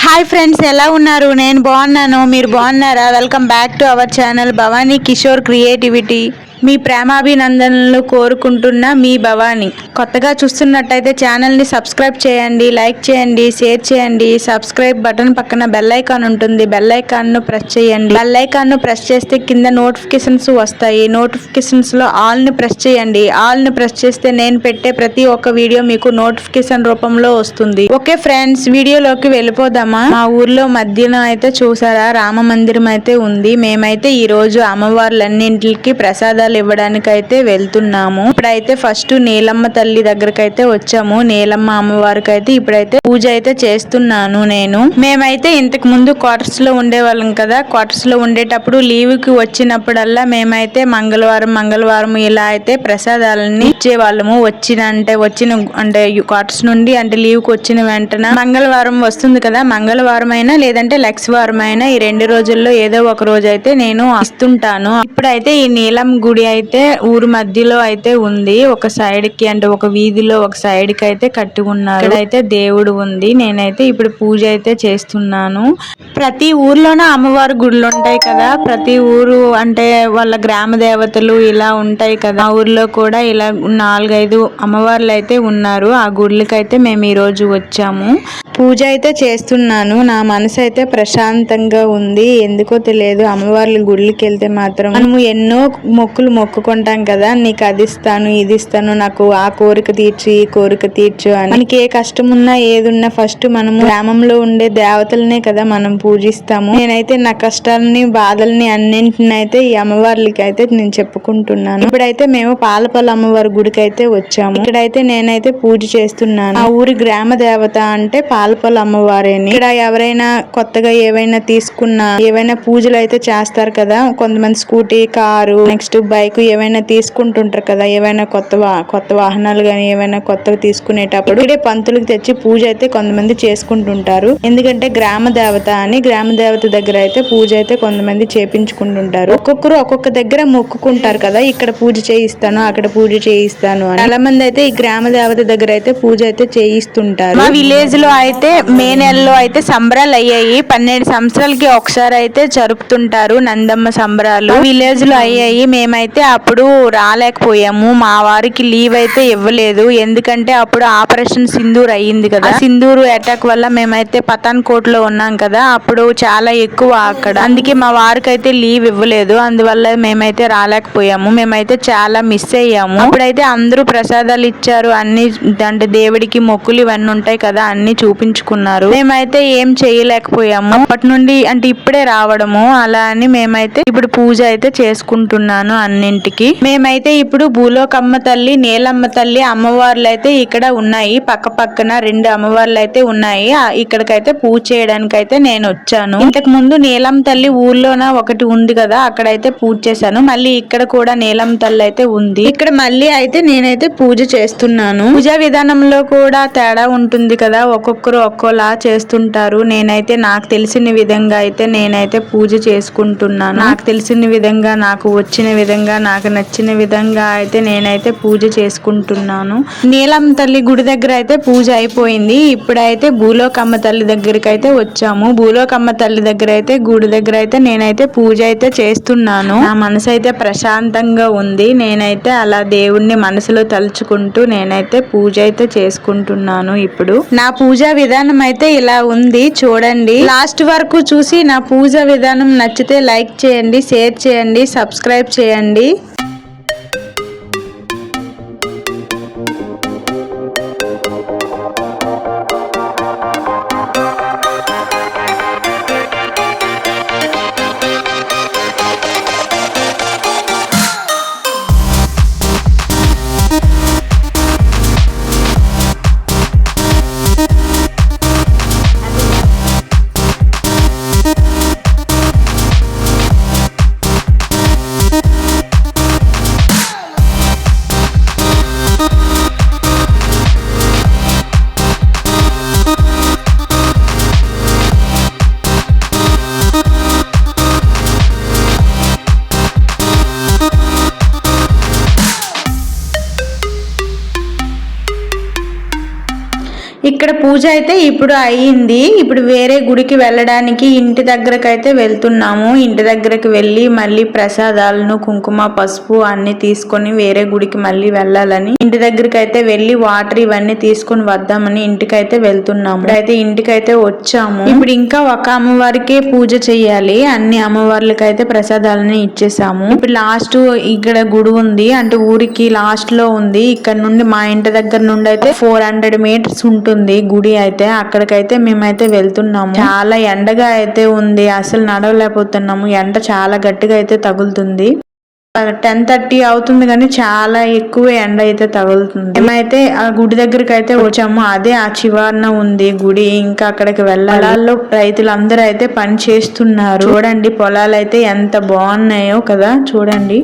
Hi friends, ఎలా ఉన్నారు? నేను బాగున్నాను. మీరు బాగున్నారా? Welcome back to our channel Bhavani Kishore creativity. మీ ప్రేమాభినందనలు కోరుకుంటున్న మీ భవానీ. కొత్తగా చూస్తున్నట్టయితే ఛానల్ని సబ్స్క్రైబ్ చేయండి, లైక్ చేయండి, షేర్ చేయండి. సబ్స్క్రైబ్ బటన్ పక్కన బెల్ ఐకాన్ ఉంటుంది. బెల్ ఐకాన్ను ప్రెస్ చేయండి. బెల్ ఐకాన్ను ప్రెస్ చేస్తే కింద నోటిఫికేషన్స్ వస్తాయి. నోటిఫికేషన్స్లో ఆల్ని ప్రెస్ చేయండి. ఆల్ని ప్రెస్ చేస్తే నేను పెట్టే ప్రతి ఒక్క వీడియో మీకు నోటిఫికేషన్ రూపంలో వస్తుంది. ఓకే ఫ్రెండ్స్, వీడియోలోకి వెళ్ళిపోదామా? మా ఊర్లో మధ్యలో అయితే చూసారా, రామ మందిరం అయితే ఉంది. మేమైతే ఈ రోజు అమ్మవార్లన్నింటికి ప్రసాదాలు ఇవ్వడానికి అయితే వెళ్తున్నాము. ఇప్పుడైతే ఫస్ట్ నీలమ్మ తల్లి దగ్గరకు అయితే వచ్చాము. నీలమ్మ అమ్మవారికి అయితే ఇప్పుడైతే పూజ అయితే చేస్తున్నాను నేను. మేమైతే ఇంతకు ముందు క్వార్టర్స్ లో ఉండేవాళ్ళం కదా. క్వార్టర్స్ లో ఉండేటప్పుడు లీవ్ కి వచ్చినప్పుడల్లా మేమైతే మంగళవారం ఇలా అయితే ప్రసాదాలని ఇచ్చేవాళ్ళము. వచ్చిన క్వార్టర్స్ నుండి లీవ్ కి వచ్చిన వెంటనే మంగళవారం వస్తుంది కదా, మంగళవారం అయినా లేదంటే లక్ష్మీవారం అయినా ఈ 2 రోజుల్లో ఏదో ఒక రోజు అయితే నేను ఇస్తుంటాను. ఇప్పుడైతే ఈ నీలం గుడి అయితే ఊరు మధ్యలో అయితే ఉంది. ఒక సైడ్ కి ఒక వీధిలో ఒక సైడ్ కి అయితే కట్టి ఉన్నారు. ఇక్కడైతే దేవుడు ఉంది. నేనైతే ఇప్పుడు పూజ అయితే చేస్తున్నాను. ప్రతి ఊర్లోనూ అమ్మవారి గుడులు ఉంటాయి కదా. ప్రతి ఊరు వాళ్ళ గ్రామ దేవతలు ఇలా ఉంటాయి కదా. ఆ ఊర్లో కూడా ఇలా 4-5 అమ్మవార్లు అయితే ఉన్నారు. ఆ గుడులకి అయితే మేము ఈ రోజు వచ్చాము. పూజ అయితే చేస్తున్నాను. నా మనసు అయితే ప్రశాంతంగా ఉంది. ఎందుకో తెలియదు, అమ్మవార్ల గుడికి వెళ్తే మాత్రం మనము ఎన్నో మొక్కులు మొక్కుకుంటాం కదా. నీకు అది ఇస్తాను, ఇది ఇస్తాను, నాకు ఆ కోరిక తీర్చు, ఈ కోరిక తీర్చు అని. మనకి ఏ కష్టం ఉన్నా ఏదున్నా ఫస్ట్ మనము గ్రామంలో ఉండే దేవతలనే కదా మనం పూజిస్తాము. నేనైతే నా కష్టాలని బాధల్ని అన్నింటిని అయితే ఈ అమ్మవార్లకి అయితే నేను చెప్పుకుంటున్నాను. ఇప్పుడైతే మేము పాలపల్లి అమ్మవారి గుడికి అయితే వచ్చాము. ఇక్కడైతే నేనైతే పూజ చేస్తున్నాను. ఆ ఊరి గ్రామ దేవత అంటే పాలపల్లి అమ్మవారేని. ఇక్కడ ఎవరైనా కొత్తగా ఏవైనా తీసుకున్నా, ఏవైనా పూజలు అయితే చేస్తారు కదా. కొంతమంది స్కూటీ, కారు, నెక్స్ట్ బైక్ ఏవైనా తీసుకుంటుంటారు కదా. ఏవైనా కొత్త వాహనాలు గానీ ఏవైనా కొత్తగా తీసుకునేటప్పుడు ఇక్కడే పంతులకు తెచ్చి పూజ అయితే కొంతమంది చేసుకుంటుంటారు. ఎందుకంటే గ్రామ దేవత అని, గ్రామ దేవత దగ్గర అయితే పూజ అయితే కొంతమంది చేపించుకుంటుంటారు. ఒక్కొక్కరు ఒక్కొక్క దగ్గర మొక్కుకుంటారు కదా. ఇక్కడ పూజ చేయిస్తాను, అక్కడ పూజ చేయిస్తాను అని. చాలా మంది అయితే ఈ గ్రామ దేవత దగ్గర అయితే పూజ అయితే చేయిస్తుంటారు. మా విలేజ్ లో అయితే మే నెలలో అయితే సంబరాలు అయ్యాయి. 12 సంవత్సరాలకి ఒకసారి అయితే జరుపుతుంటారు నందమ్మ సంబరాలు. విలేజ్ లో అయ్యాయి. మేమైతే అప్పుడు రాలేకపోయాము. మా వారికి లీవ్ అయితే ఇవ్వలేదు. ఎందుకంటే అప్పుడు ఆపరేషన్ సింధూర్ అయ్యింది కదా. సింధూర్ అటాక్ వల్ల మేమైతే పతాన్కోట్ లో ఉన్నాం కదా. అప్పుడు చాలా ఎక్కువ అక్కడ, అందుకే మా వారికి అయితే లీవ్ ఇవ్వలేదు. అందువల్ల మేమైతే రాలేకపోయాము. మేమైతే చాలా మిస్ అయ్యాము. అప్పుడైతే అందరూ ప్రసాదాలు ఇచ్చారు. అన్ని దేవుడికి మొక్కులు ఇవన్నీ ఉంటాయి కదా, అన్ని చూపించుకున్నారు. మేమైతే ఏం చేయలేకపోయాము. అప్పటి నుండి ఇప్పుడే రావడము అలా అని మేమైతే ఇప్పుడు పూజ అయితే చేసుకుంటున్నాను అన్నింటికి. మేమైతే ఇప్పుడు భూలోకమ్మ తల్లి, నీలమ్మ తల్లి అమ్మవార్లు అయితే ఇక్కడ ఉన్నాయి. పక్క పక్కన 2 అమ్మవార్లు అయితే ఉన్నాయి. ఇక్కడికైతే పూజ చేయడానికి అయితే నేను వచ్చాను. ఇంతకు ముందు నీలం తల్లి ఊర్లోన ఒకటి ఉంది కదా, అక్కడైతే పూజ చేశాను. మళ్ళీ ఇక్కడ కూడా నీలం తల్లి అయితే ఉంది. ఇక్కడ మళ్ళీ అయితే నేనైతే పూజ చేస్తున్నాను. పూజా విధానంలో కూడా తేడా ఉంటుంది కదా. ఒక్కొక్కరు ఒక్కోలా చేస్తుంటారు. నేనైతే నాకు తెలిసిన విధంగా అయితే నేనైతే పూజ చేసుకుంటున్నాను. నాకు తెలిసిన విధంగా, నాకు వచ్చిన విధంగా, నాకు నచ్చిన విధంగా అయితే నేనైతే పూజ చేసుకుంటున్నాను. నీలం తల్లి గుడి దగ్గర అయితే పూజ అయిపోయింది. ఇప్పుడైతే భూలోకమ్మ తల్లి దగ్గరికి అయితే వచ్చాము. భూలోకమ్మ తల్లి దగ్గర అయితే గుడి దగ్గర అయితే నేనైతే పూజ అయితే చేస్తున్నాను. నా మనసు అయితే ప్రశాంతంగా ఉంది. నేనైతే అలా దేవుణ్ణి మనసులో తలుచుకుంటూ నేనైతే పూజ అయితే చేసుకుంటున్నాను. ఇప్పుడు నా పూజా విధానం అయితే ఇలా ఉంది, చూడండి. లాస్ట్ వరకు చూసి నా పూజా విధానం నచ్చితే లైక్ చేయండి, షేర్ చేయండి, సబ్స్క్రైబ్ చేయండి. పూజ అయితే ఇప్పుడు అయ్యింది. ఇప్పుడు వేరే గుడికి వెళ్ళడానికి ఇంటి దగ్గరకు అయితే వెళ్తున్నాము. ఇంటి దగ్గరకు వెళ్ళి మళ్ళీ ప్రసాదాలను కుంకుమ పసుపు అన్ని తీసుకొని వేరే గుడికి మళ్ళీ వెళ్ళాలని ఇంటి దగ్గరికి అయితే వెళ్ళి వాటర్ ఇవన్నీ తీసుకొని వద్దామని ఇంటికైతే వెళ్తున్నాము. ఇప్పుడైతే ఇంటికైతే వచ్చాము. ఇప్పుడు ఇంకా ఒక అమ్మవారికే పూజ చెయ్యాలి. అన్ని అమ్మవార్లకి అయితే ప్రసాదాలని ఇచ్చేసాము. ఇప్పుడు లాస్ట్ ఇక్కడ గుడి ఉంది, అంటే ఊరికి లాస్ట్ లో ఉంది. ఇక్కడ నుండి మా ఇంటి దగ్గర నుండి అయితే 400 మీటర్స్ ఉంటుంది గుడి అయితే. అక్కడికైతే మేమైతే వెళ్తున్నాము. చాలా ఎండగా అయితే ఉంది, అసలు నడవలేకపోతున్నాము. ఎండ చాలా గట్టిగా అయితే తగులుతుంది. 10:30 అవుతుంది కానీ చాలా ఎక్కువ ఎండ అయితే తగులుతుంది. మేమైతే ఆ గుడి దగ్గరికి అయితే వచ్చాము. అదే ఆ చివరన ఉంది గుడి. ఇంకా అక్కడికి వెళ్ళాలో రైతులందరూ అయితే పని చేస్తున్నారు. చూడండి పొలాలు అయితే ఎంత బాగున్నాయో కదా, చూడండి.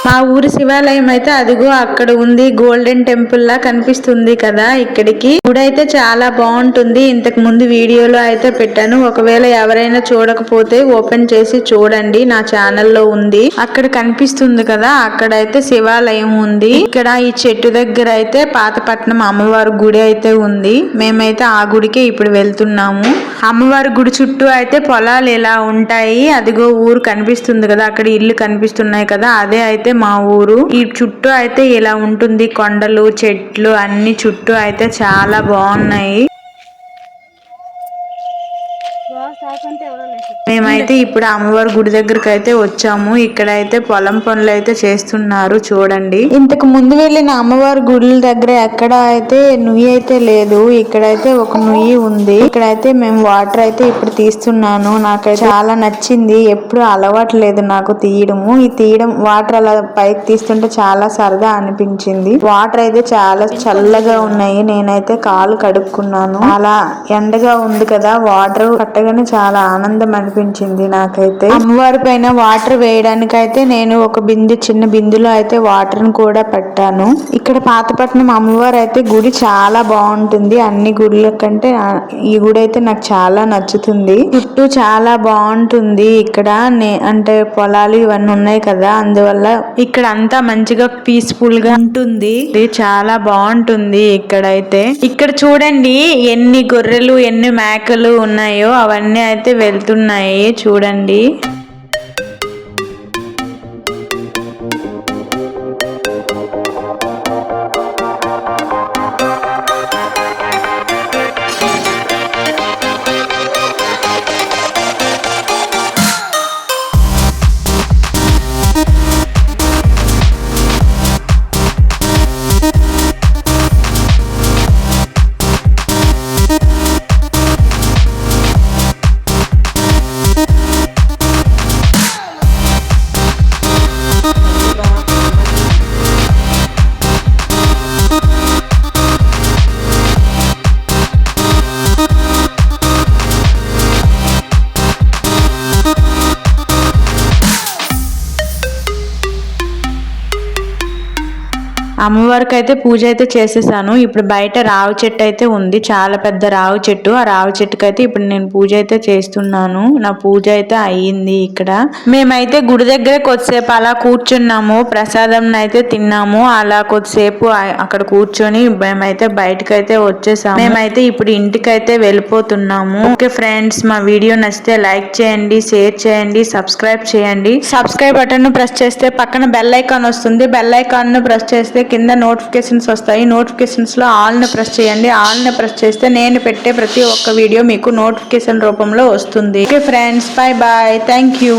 మా ఊరి శివాలయం అయితే అదిగో అక్కడ ఉంది. గోల్డెన్ టెంపుల్ లా కనిపిస్తుంది కదా ఇక్కడికి. గుడి అయితే చాలా బాగుంటుంది. ఇంతకు ముందు వీడియోలో అయితే పెట్టాను. ఒకవేళ ఎవరైనా చూడకపోతే ఓపెన్ చేసి చూడండి, నా ఛానల్లో ఉంది. అక్కడ కనిపిస్తుంది కదా, అక్కడైతే శివాలయం ఉంది. ఇక్కడ ఈ చెట్టు దగ్గర అయితే పాతపట్నం అమ్మవారి గుడి అయితే ఉంది. మేమైతే ఆ గుడికే ఇప్పుడు వెళ్తున్నాము. అమ్మవారి గుడి చుట్టూ అయితే పొలాలు ఇలా ఉంటాయి. అదిగో ఊరు కనిపిస్తుంది కదా, అక్కడ ఇల్లు కనిపిస్తున్నాయి కదా, అదే అయితే మా ఊరు. ఈ చుట్టూ అయితే ఇలా ఉంటుంది, కొండలు చెట్లు అన్ని చుట్టూ అయితే చాలా బాగున్నాయి. మేమైతే ఇప్పుడు అమ్మవారి గుడి దగ్గరకు అయితే వచ్చాము. ఇక్కడైతే పొలం పనులు అయితే చేస్తున్నారు చూడండి. ఇంతకు ముందు వెళ్ళిన అమ్మవారి గుడి దగ్గర ఎక్కడ అయితే నుయ్యి అయితే లేదు, ఇక్కడైతే ఒక నుయ్యి ఉంది. ఇక్కడైతే మేము వాటర్ అయితే ఇప్పుడు తీస్తున్నాను. నాకైతే చాలా నచ్చింది. ఎప్పుడు అలవాటు లేదు నాకు తీయడము. ఈ తీయడం వాటర్ అలా పైకి తీస్తుంటే చాలా సరదా అనిపించింది. వాటర్ అయితే చాలా చల్లగా ఉన్నాయి. నేనైతే కాలు కడుక్కున్నాను. అలా ఎండగా ఉంది కదా, వాటర్ పట్టగానే చాలా ఆనందం అనిపించింది నాకైతే. అమ్మవారి పైన వాటర్ వేయడానికి అయితే నేను ఒక చిన్న బిందులో అయితే వాటర్ ను కూడా పెట్టాను. ఇక్కడ పాతపట్నం అమ్మవారు అయితే గుడి చాలా బాగుంటుంది. అన్ని గుడుల కంటే ఈ గుడి అయితే నాకు చాలా నచ్చుతుంది. చుట్టూ చాలా బాగుంటుంది. ఇక్కడ అంటే పొలాలు ఇవన్నీ ఉన్నాయి కదా, అందువల్ల ఇక్కడ అంతా మంచిగా పీస్ఫుల్ గా ఉంటుంది. చాలా బాగుంటుంది ఇక్కడైతే. ఇక్కడ చూడండి ఎన్ని గొర్రెలు ఎన్ని మేకలు ఉన్నాయో, అవన్నీ అయితే వెళ్తున్నాయి చూడండి. అమ్మవారికి అయితే పూజ అయితే చేసేసాను. ఇప్పుడు బయట రావి చెట్టు అయితే ఉంది, చాలా పెద్ద రావి చెట్టు. ఆ రావి చెట్టుకి అయితే ఇప్పుడు నేను పూజ అయితే చేస్తున్నాను. నా పూజ అయితే అయ్యింది. ఇక్కడ మేమైతే గుడి దగ్గర కొద్దిసేపు అలా కూర్చున్నాము, ప్రసాదం అయితే తిన్నాము. అలా కొద్దిసేపు అక్కడ కూర్చొని మేమైతే బయటకు అయితే వచ్చేసాము. మేమైతే ఇప్పుడు ఇంటికైతే వెళ్ళిపోతున్నాము. ఓకే ఫ్రెండ్స్, మా వీడియో నచ్చితే లైక్ చేయండి, షేర్ చేయండి, సబ్స్క్రైబ్ చేయండి. సబ్స్క్రైబ్ బటన్ ను ప్రెస్ చేస్తే పక్కన బెల్ ఐకాన్ వస్తుంది. బెల్ ఐకాన్ ను ప్రెస్ చేస్తే కింద నోటిఫికేషన్స్ వస్తాయి. నోటిఫికేషన్స్ లో ఆల్ ని ప్రెస్ చేయండి. ఆల్ ని ప్రెస్ చేస్తే నేను పెట్టే ప్రతి ఒక్క వీడియో మీకు నోటిఫికేషన్ రూపంలో వస్తుంది. Okay friends, bye bye, thank you.